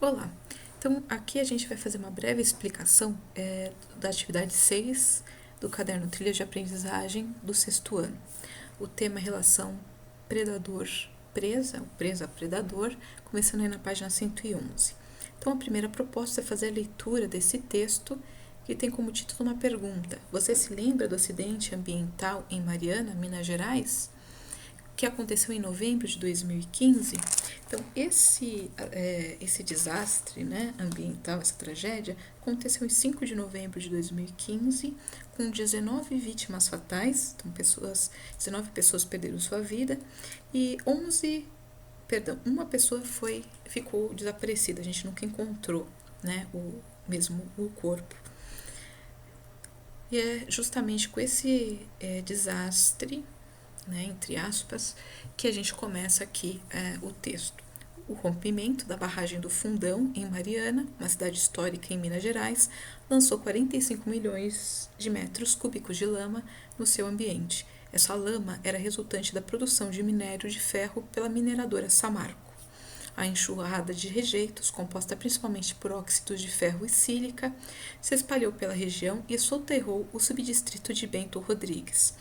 Olá, então aqui a gente vai fazer uma breve explicação da atividade 6 do caderno Trilha de Aprendizagem do sexto ano. O tema é relação predador-presa, ou presa-predador, começando aí na página 111. Então a primeira proposta é fazer a leitura desse texto, que tem como título uma pergunta. Você se lembra do acidente ambiental em Mariana, Minas Gerais? Que aconteceu em novembro de 2015. Então, esse desastre, né, ambiental, essa tragédia, aconteceu em 5 de novembro de 2015, com 19 vítimas fatais, então 19 pessoas perderam sua vida, e uma pessoa ficou desaparecida, a gente nunca encontrou, né, o corpo. E é justamente com esse desastre, né, entre aspas, que a gente começa aqui o texto. O rompimento da barragem do Fundão, em Mariana, uma cidade histórica em Minas Gerais, lançou 45 milhões de metros cúbicos de lama no seu ambiente. Essa lama era resultante da produção de minério de ferro pela mineradora Samarco. A enxurrada de rejeitos, composta principalmente por óxidos de ferro e sílica, se espalhou pela região e soterrou o subdistrito de Bento Rodrigues.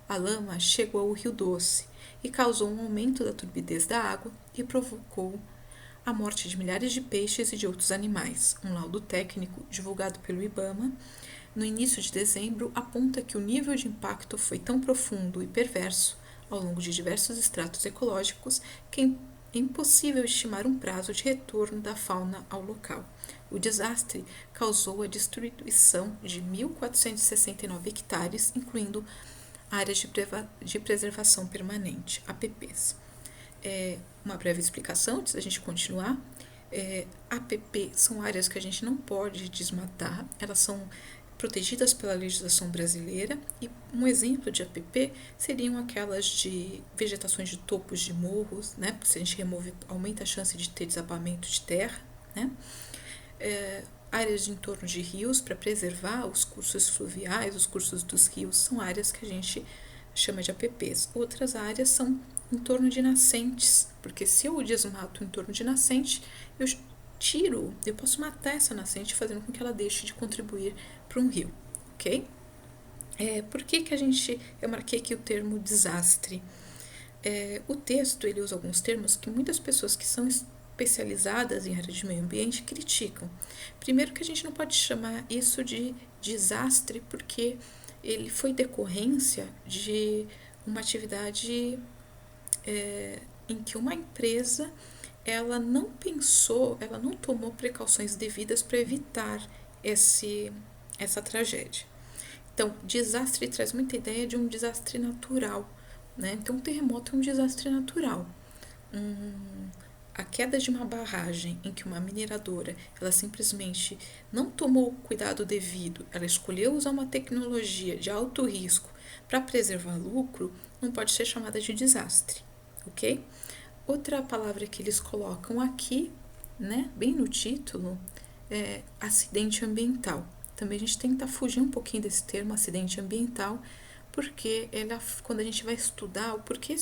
A lama chegou ao Rio Doce e causou um aumento da turbidez da água e provocou a morte de milhares de peixes e de outros animais. Um laudo técnico divulgado pelo IBAMA no início de dezembro aponta que o nível de impacto foi tão profundo e perverso ao longo de diversos estratos ecológicos que é impossível estimar um prazo de retorno da fauna ao local. O desastre causou a destruição de 1.469 hectares, incluindo áreas de preservação permanente, APPs. Uma breve explicação antes da gente continuar. APP são áreas que a gente não pode desmatar, elas são protegidas pela legislação brasileira, e um exemplo de APP seriam aquelas de vegetações de topos de morros, né? Se a gente remove, aumenta a chance de ter desabamento de terra, né? Áreas em torno de rios para preservar os cursos fluviais, os cursos dos rios, são áreas que a gente chama de APPs. Outras áreas são em torno de nascentes, porque se eu desmato em torno de nascente, eu posso matar essa nascente fazendo com que ela deixe de contribuir para um rio, ok? Por que eu marquei aqui o termo desastre? O texto ele usa alguns termos que muitas pessoas que são especializadas em área de meio ambiente criticam. Primeiro que a gente não pode chamar isso de desastre porque ele foi decorrência de uma atividade em que uma empresa ela não pensou, ela não tomou precauções devidas para evitar essa tragédia. Então, desastre traz muita ideia de um desastre natural, né? Então, um terremoto é um desastre natural. A queda de uma barragem em que uma mineradora ela simplesmente não tomou o cuidado devido, ela escolheu usar uma tecnologia de alto risco para preservar lucro, não pode ser chamada de desastre, ok? Outra palavra que eles colocam aqui, né, bem no título, é acidente ambiental. Também a gente tenta fugir um pouquinho desse termo acidente ambiental, porque quando a gente vai estudar o porquê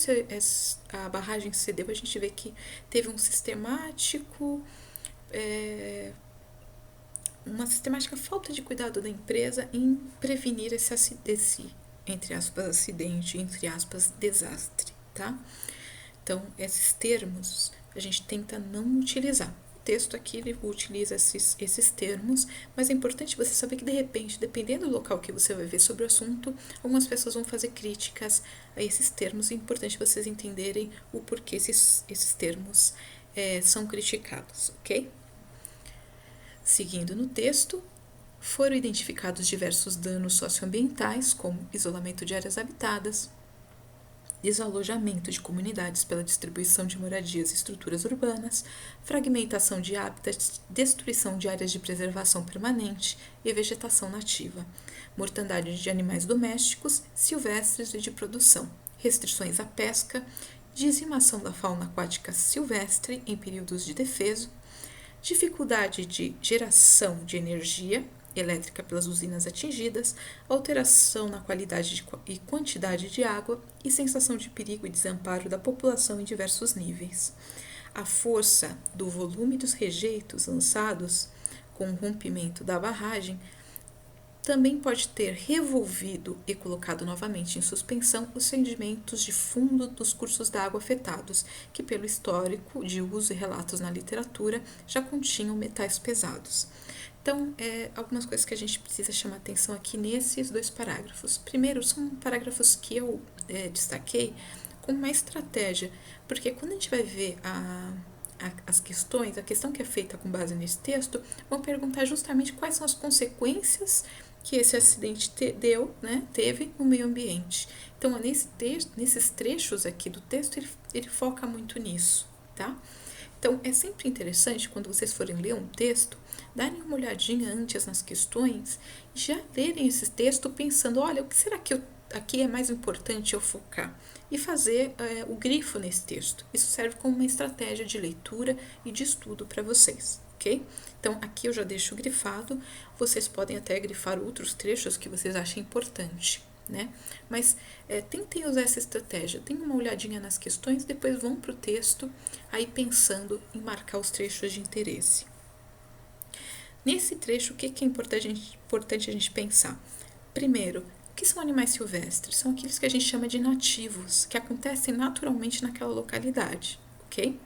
a barragem cedeu, a gente vê que teve uma sistemática falta de cuidado da empresa em prevenir esse entre aspas, acidente, entre aspas, desastre, tá? Então, esses termos a gente tenta não utilizar. O texto aqui ele utiliza esses termos, mas é importante você saber que, de repente, dependendo do local que você vai ver sobre o assunto, algumas pessoas vão fazer críticas a esses termos. É importante vocês entenderem o porquê esses termos são criticados, ok? Seguindo no texto, foram identificados diversos danos socioambientais, como isolamento de áreas habitadas, desalojamento de comunidades pela distribuição de moradias e estruturas urbanas, fragmentação de hábitats, destruição de áreas de preservação permanente e vegetação nativa, mortandade de animais domésticos, silvestres e de produção, restrições à pesca, dizimação da fauna aquática silvestre em períodos de defeso, dificuldade de geração de energia elétrica pelas usinas atingidas, alteração na qualidade e quantidade de água e sensação de perigo e desamparo da população em diversos níveis. A força do volume dos rejeitos lançados com o rompimento da barragem também pode ter revolvido e colocado novamente em suspensão os sedimentos de fundo dos cursos d'água afetados, que pelo histórico de uso e relatos na literatura já continham metais pesados. Então, algumas coisas que a gente precisa chamar atenção aqui nesses dois parágrafos. Primeiro, são parágrafos que eu destaquei como uma estratégia, porque quando a gente vai ver as questões, a questão que é feita com base nesse texto, vão perguntar justamente quais são as consequências que esse acidente teve no meio ambiente. Então, nesses trechos aqui do texto, ele foca muito nisso, tá? Então, é sempre interessante, quando vocês forem ler um texto, darem uma olhadinha antes nas questões e já lerem esse texto pensando, olha, o que será que aqui é mais importante eu focar? E fazer o grifo nesse texto. Isso serve como uma estratégia de leitura e de estudo para vocês, ok? Então, aqui eu já deixo grifado, vocês podem até grifar outros trechos que vocês achem importante, né? Mas tentem usar essa estratégia, deem uma olhadinha nas questões, depois vão para o texto, aí pensando em marcar os trechos de interesse. Nesse trecho, o que é importante a gente pensar? Primeiro, o que são animais silvestres? São aqueles que a gente chama de nativos, que acontecem naturalmente naquela localidade, ok?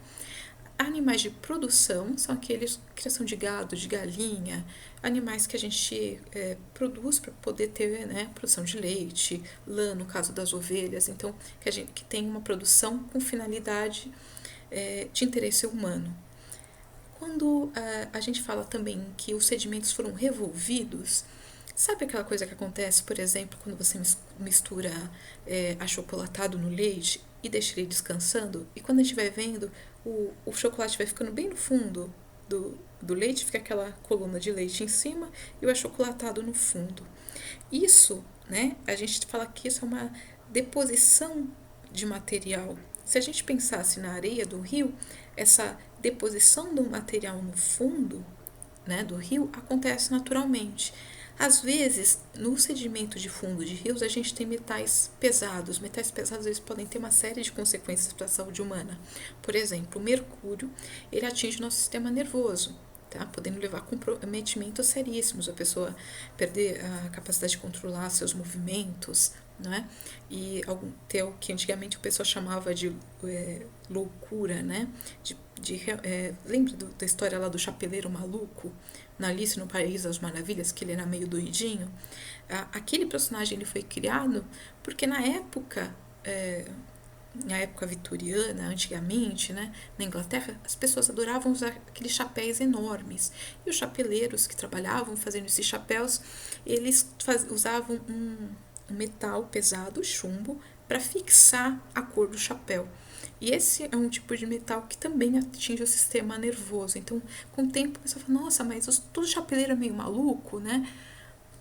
Animais de produção são aqueles criação de gado, de galinha, animais que a gente produz para poder ter, né, produção de leite, lã no caso das ovelhas, então que tem uma produção com finalidade de interesse humano. Quando a gente fala também que os sedimentos foram revolvidos, sabe aquela coisa que acontece, por exemplo, quando você mistura achocolatado no leite e deixa ele descansando? E quando a gente vai vendo, o chocolate vai ficando bem no fundo do leite, fica aquela coluna de leite em cima e o achocolatado no fundo. Isso, né, a gente fala que isso é uma deposição de material. Se a gente pensasse na areia do rio, essa deposição do material no fundo, né, do rio acontece naturalmente. Às vezes, no sedimento de fundo de rios, a gente tem metais pesados. Metais pesados eles podem ter uma série de consequências para a saúde humana. Por exemplo, o mercúrio ele atinge o nosso sistema nervoso, tá? Podendo levar a comprometimentos seríssimos, a pessoa perder a capacidade de controlar seus movimentos, né? E ter o que antigamente o pessoal chamava de loucura, né? Lembra da história lá do chapeleiro maluco, na Alice no País das Maravilhas, que ele era meio doidinho? Aquele personagem ele foi criado porque na época vitoriana, antigamente, né, na Inglaterra, as pessoas adoravam usar aqueles chapéus enormes. E os chapeleiros que trabalhavam fazendo esses chapéus, eles usavam um metal pesado, chumbo, para fixar a cor do chapéu. E esse é um tipo de metal que também atinge o sistema nervoso. Então, com o tempo, a pessoa fala, nossa, mas todo chapeleiro é meio maluco, né?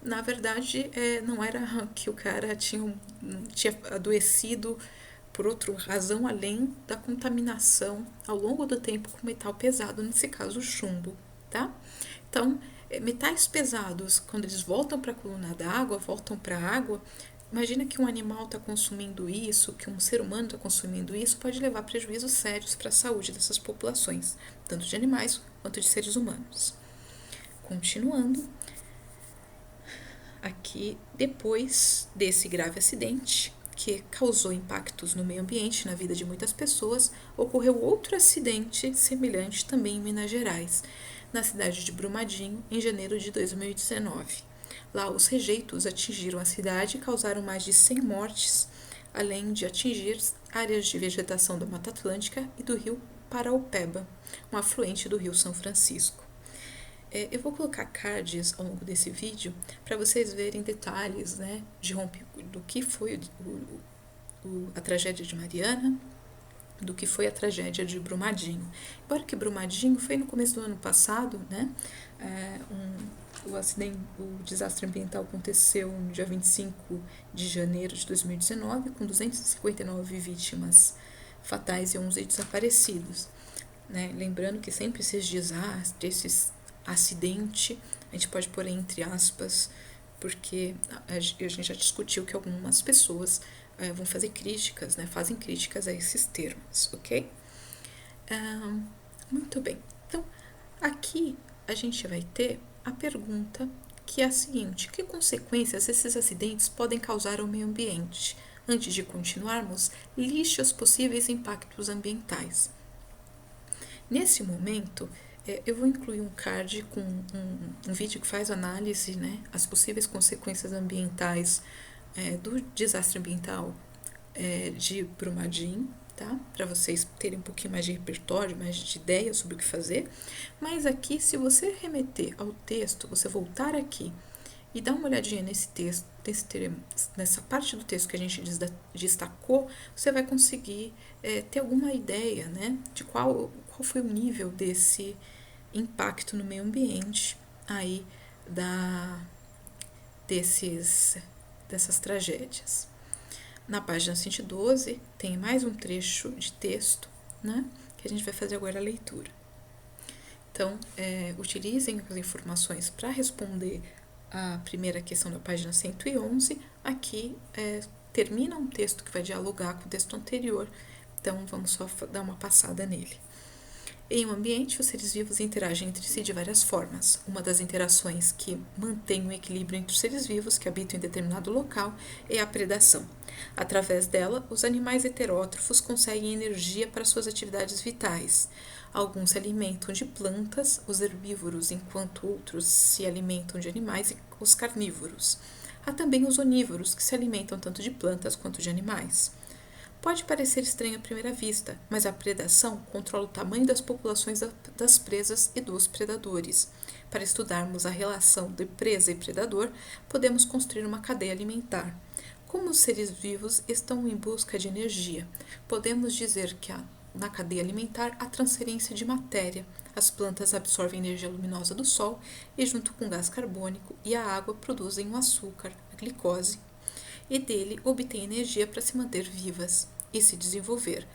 Na verdade, não era que o cara tinha adoecido por outra razão além da contaminação ao longo do tempo com metal pesado, nesse caso o chumbo, tá? Então, metais pesados, quando eles voltam para a coluna d'água, voltam para a água, imagina que um animal está consumindo isso, que um ser humano está consumindo isso, pode levar prejuízos sérios para a saúde dessas populações, tanto de animais quanto de seres humanos. Continuando, aqui, depois desse grave acidente, que causou impactos no meio ambiente, na vida de muitas pessoas, ocorreu outro acidente semelhante também em Minas Gerais, na cidade de Brumadinho, em janeiro de 2019. Lá, os rejeitos atingiram a cidade e causaram mais de 100 mortes, além de atingir áreas de vegetação da Mata Atlântica e do rio Paraupeba, um afluente do rio São Francisco. Eu vou colocar cards ao longo desse vídeo para vocês verem detalhes, né, do que foi a tragédia de Mariana, do que foi a tragédia de Brumadinho. Embora que Brumadinho foi no começo do ano passado, né, o desastre ambiental aconteceu no dia 25 de janeiro de 2019, com 259 vítimas fatais e 11 desaparecidos. Né? Lembrando que sempre esses desastres, esses acidente, a gente pode pôr entre aspas, porque a gente já discutiu que algumas pessoas vão fazer críticas, né, fazem críticas a esses termos, ok? Muito bem. Então, aqui a gente vai ter a pergunta que é a seguinte: que consequências esses acidentes podem causar ao meio ambiente? Antes de continuarmos, liste os possíveis impactos ambientais. Nesse momento, eu vou incluir um card com um vídeo que faz análise, né, as possíveis consequências ambientais do desastre ambiental de Brumadinho, tá? Para vocês terem um pouquinho mais de repertório, mais de ideia sobre o que fazer. Mas aqui, se você remeter ao texto, você voltar aqui e dar uma olhadinha nesse texto, nessa parte do texto que a gente destacou, você vai conseguir ter alguma ideia, né, de qual foi o nível desse impacto no meio ambiente aí dessas tragédias. Na página 112 tem mais um trecho de texto, né, que a gente vai fazer agora a leitura. Então, utilizem as informações para responder a primeira questão da página 111. Aqui termina um texto que vai dialogar com o texto anterior, então vamos só dar uma passada nele. Em um ambiente, os seres vivos interagem entre si de várias formas. Uma das interações que mantém o equilíbrio entre os seres vivos que habitam em determinado local é a predação. Através dela, os animais heterótrofos conseguem energia para suas atividades vitais. Alguns se alimentam de plantas, os herbívoros, enquanto outros se alimentam de animais, os carnívoros. Há também os onívoros, que se alimentam tanto de plantas quanto de animais. Pode parecer estranho à primeira vista, mas a predação controla o tamanho das populações das presas e dos predadores. Para estudarmos a relação de presa e predador, podemos construir uma cadeia alimentar. Como os seres vivos estão em busca de energia, podemos dizer que na cadeia alimentar há transferência de matéria. As plantas absorvem energia luminosa do sol e, junto com o gás carbônico e a água, produzem o açúcar, a glicose, e dele obtêm energia para se manter vivas e se desenvolver.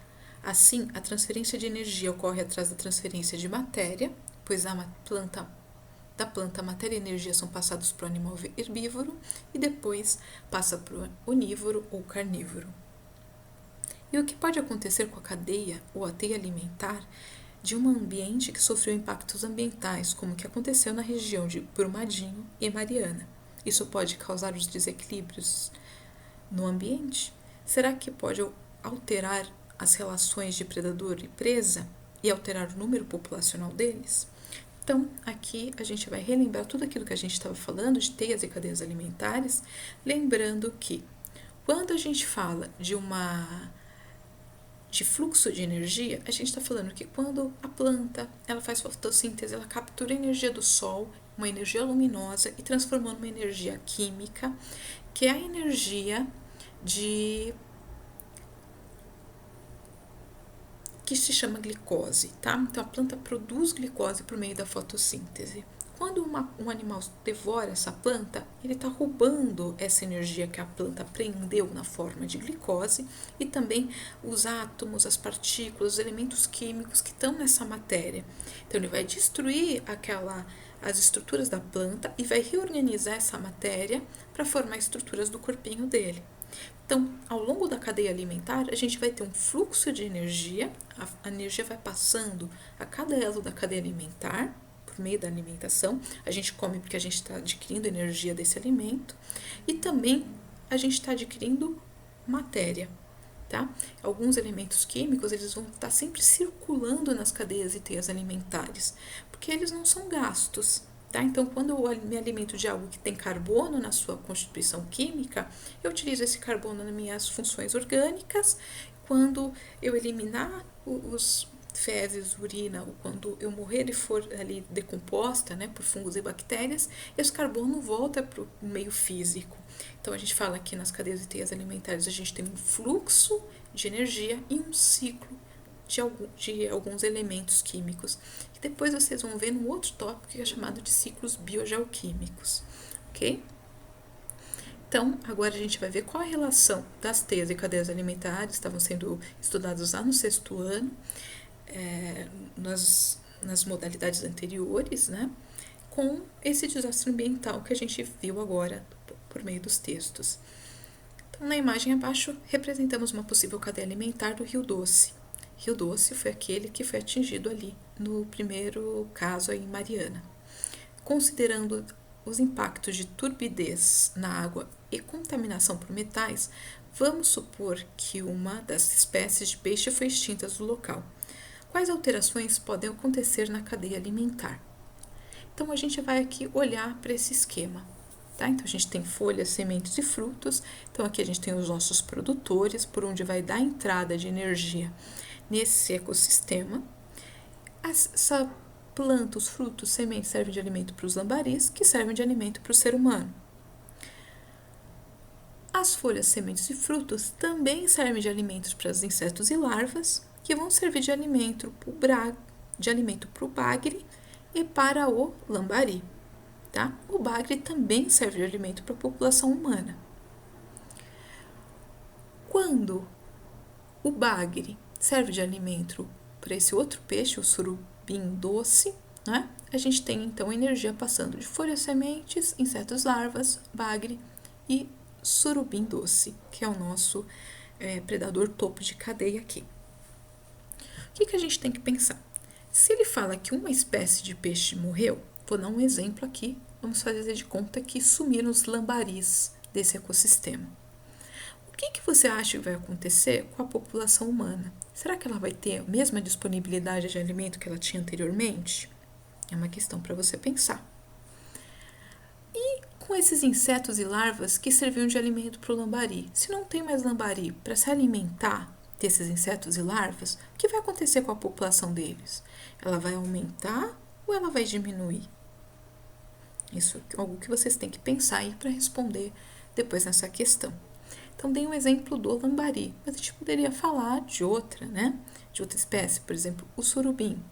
Assim, a transferência de energia ocorre atrás da transferência de matéria, pois da planta a matéria e energia são passados para o animal herbívoro e depois passa para o onívoro ou carnívoro. E o que pode acontecer com a cadeia ou a teia alimentar de um ambiente que sofreu impactos ambientais, como o que aconteceu na região de Brumadinho e Mariana? Isso pode causar os desequilíbrios no ambiente? Será que pode alterar as relações de predador e presa e alterar o número populacional deles? Então, aqui a gente vai relembrar tudo aquilo que a gente estava falando de teias e cadeias alimentares, lembrando que quando a gente fala de fluxo de energia, a gente está falando que quando a planta ela faz fotossíntese, ela captura a energia do sol, uma energia luminosa, e transformando uma energia química, que é a energia que se chama glicose, tá? Então a planta produz glicose por meio da fotossíntese. Quando um animal devora essa planta, ele está roubando essa energia que a planta prendeu na forma de glicose e também os átomos, as partículas, os elementos químicos que estão nessa matéria. Então ele vai destruir as estruturas da planta e vai reorganizar essa matéria para formar estruturas do corpinho dele. Então, ao longo da cadeia alimentar, a gente vai ter um fluxo de energia, a energia vai passando a cada elo da cadeia alimentar, por meio da alimentação. A gente come porque a gente está adquirindo energia desse alimento, e também a gente está adquirindo matéria, tá? Alguns elementos químicos, eles vão estar sempre circulando nas cadeias e teias alimentares, porque eles não são gastos. Tá? Então, quando eu me alimento de algo que tem carbono na sua constituição química, eu utilizo esse carbono nas minhas funções orgânicas. Quando eu eliminar os fezes, urina, ou quando eu morrer e for ali decomposta, né, por fungos e bactérias, esse carbono volta para o meio físico. Então, a gente fala aqui nas cadeias e teias alimentares, a gente tem um fluxo de energia e um ciclo de alguns elementos químicos. E depois vocês vão ver num outro tópico que é chamado de ciclos biogeoquímicos, ok? Então, agora a gente vai ver qual a relação das teias e cadeias alimentares, estavam sendo estudados lá no 6º ano, nas modalidades anteriores, né, com esse desastre ambiental que a gente viu agora por meio dos textos. Então, na imagem abaixo, representamos uma possível cadeia alimentar do Rio Doce. Rio Doce foi aquele que foi atingido ali no primeiro caso aí em Mariana. Considerando os impactos de turbidez na água e contaminação por metais, vamos supor que uma das espécies de peixe foi extinta do local. Quais alterações podem acontecer na cadeia alimentar? Então, a gente vai aqui olhar para esse esquema. Tá? Então, a gente tem folhas, sementes e frutos. Então, aqui a gente tem os nossos produtores, por onde vai dar entrada de energia nesse ecossistema. Essa planta, os frutos, sementes servem de alimento para os lambaris, que servem de alimento para o ser humano. As folhas, sementes e frutos também servem de alimentos para os insetos e larvas, que vão servir de alimento para o bagre e para o lambari. Tá? O bagre também serve de alimento para a população humana. Quando o bagre serve de alimento para esse outro peixe, o surubim doce, né? A gente tem então energia passando de folhas, sementes, insetos, larvas, bagre e surubim doce, que é o nosso predador topo de cadeia aqui. O que a gente tem que pensar? Se ele fala que uma espécie de peixe morreu, vou dar um exemplo aqui, vamos fazer de conta que sumiram os lambaris desse ecossistema. O que você acha que vai acontecer com a população humana? Será que ela vai ter a mesma disponibilidade de alimento que ela tinha anteriormente? É uma questão para você pensar. E com esses insetos e larvas que serviam de alimento para o lambari? Se não tem mais lambari para se alimentar desses insetos e larvas, o que vai acontecer com a população deles? Ela vai aumentar ou ela vai diminuir? Isso é algo que vocês têm que pensar aí para responder depois nessa questão. Então, dei um exemplo do lambari, mas a gente poderia falar de outra, né? De outra espécie, por exemplo, o surubim.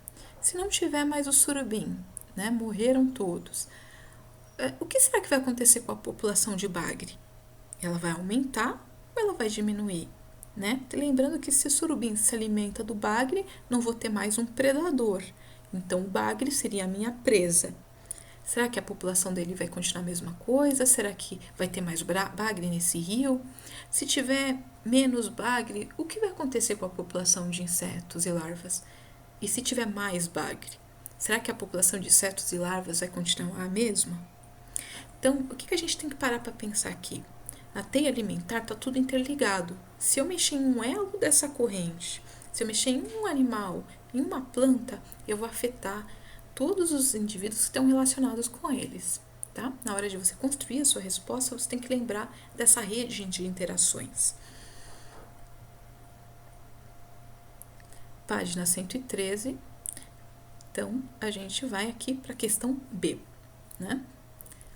Se não tiver mais o surubim, né? Morreram todos. O que será que vai acontecer com a população de bagre? Ela vai aumentar ou ela vai diminuir? Né? Lembrando que se o surubim se alimenta do bagre, não vou ter mais um predador. Então, o bagre seria a minha presa. Será que a população dele vai continuar a mesma coisa? Será que vai ter mais bagre nesse rio? Se tiver menos bagre, o que vai acontecer com a população de insetos e larvas? E se tiver mais bagre, será que a população de insetos e larvas vai continuar a mesma? Então, o que a gente tem que parar para pensar aqui? Na teia alimentar está tudo interligado. Se eu mexer em um elo dessa corrente, se eu mexer em um animal, em uma planta, eu vou afetar todos os indivíduos que estão relacionados com eles. Tá? Na hora de você construir a sua resposta, você tem que lembrar dessa rede de interações. Página 113. Então, a gente vai aqui para a questão B. Né?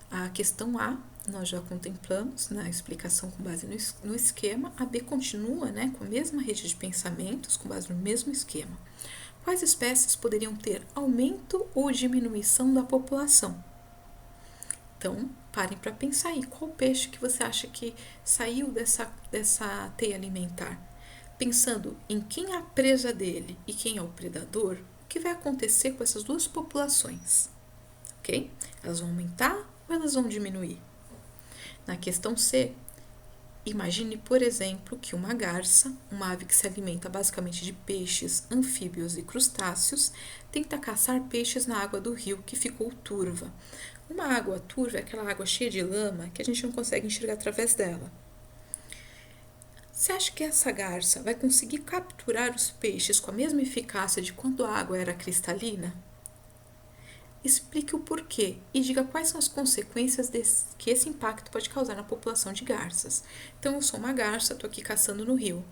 A questão A, nós já contemplamos na explicação com base no esquema. A B continua, né, com a mesma rede de pensamentos, com base no mesmo esquema. Quais espécies poderiam ter aumento ou diminuição da população? Então, parem para pensar aí, qual peixe que você acha que saiu dessa teia alimentar? Pensando em quem é a presa dele e quem é o predador, o que vai acontecer com essas duas populações? Ok? Elas vão aumentar ou elas vão diminuir? Na questão C, imagine, por exemplo, que uma garça, uma ave que se alimenta basicamente de peixes, anfíbios e crustáceos, tenta caçar peixes na água do rio que ficou turva. Uma água turva é aquela água cheia de lama que a gente não consegue enxergar através dela. Você acha que essa garça vai conseguir capturar os peixes com a mesma eficácia de quando a água era cristalina? Explique o porquê e diga quais são as consequências que esse impacto pode causar na população de garças. Então, eu sou uma garça, estou aqui caçando no rio.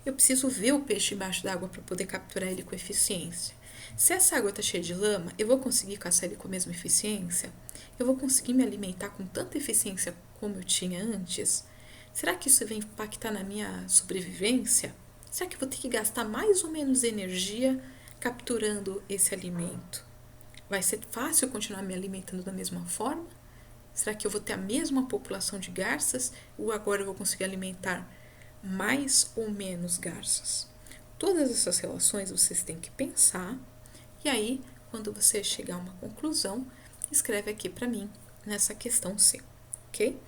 Eu preciso ver o peixe embaixo d'água para poder capturar ele com eficiência. Se essa água está cheia de lama, eu vou conseguir caçar ele com a mesma eficiência? Eu vou conseguir me alimentar com tanta eficiência como eu tinha antes? Será que isso vai impactar na minha sobrevivência? Será que eu vou ter que gastar mais ou menos energia capturando esse alimento? Vai ser fácil continuar me alimentando da mesma forma? Será que eu vou ter a mesma população de garças ou agora eu vou conseguir alimentar mais ou menos garças? Todas essas relações vocês têm que pensar e aí, quando você chegar a uma conclusão, escreve aqui para mim nessa questão C, ok?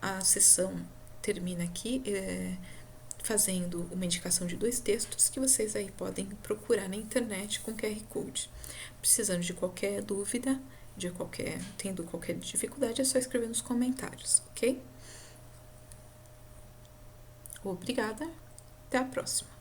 A sessão termina aqui. fazendo uma indicação de 2 textos que vocês aí podem procurar na internet com QR Code. Precisando de qualquer dúvida, tendo qualquer dificuldade, é só escrever nos comentários, ok? Obrigada, até a próxima!